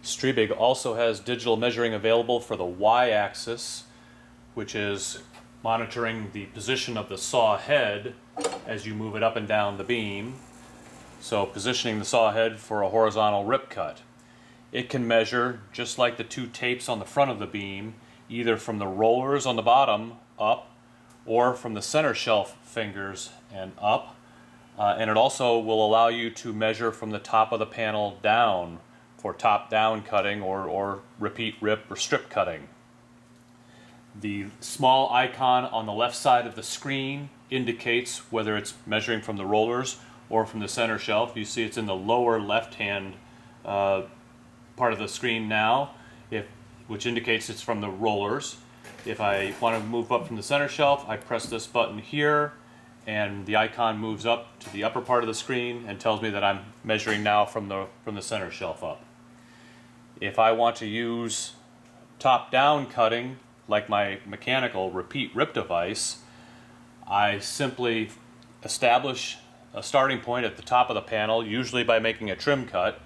STRIEBIG also has digital measuring available for the y-axis, which is monitoring the position of the saw head as you move it up and down the beam. So positioning the saw head for a horizontal rip cut. It can measure, just like the two tapes on the front of the beam, either from the rollers on the bottom up or from the center shelf fingers and up. And it also will allow you to measure from the top of the panel down for top-down cutting or repeat rip or strip cutting. The small icon on the left side of the screen indicates whether it's measuring from the rollers or from the center shelf. You see it's in the lower left-hand part of the screen now, which indicates it's from the rollers. If I want to move up from the center shelf, I press this button here, and the icon moves up to the upper part of the screen and tells me that I'm measuring now from the center shelf up. If I want to use top-down cutting, like my mechanical repeat rip device, I simply establish a starting point at the top of the panel, usually by making a trim cut,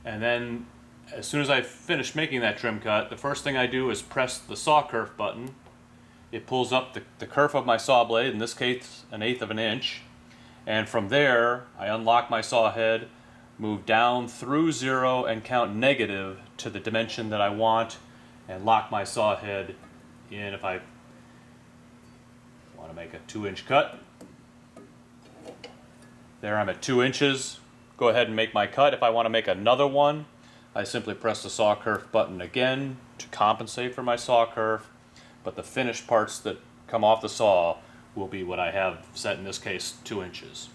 and then as soon as I finish making that trim cut, the first thing I do is press the saw kerf button. It pulls up the kerf of my saw blade, in this case 1/8 of an inch, and from there I unlock my saw head, move down through 0 and count negative to the dimension that I want, and lock my saw head in. If I want to make a 2-inch cut, there I'm at 2 inches. Go ahead and make my cut. If I want to make another one, I simply press the saw kerf button again to compensate for my saw kerf, but the finished parts that come off the saw will be what I have set, in this case 2 inches.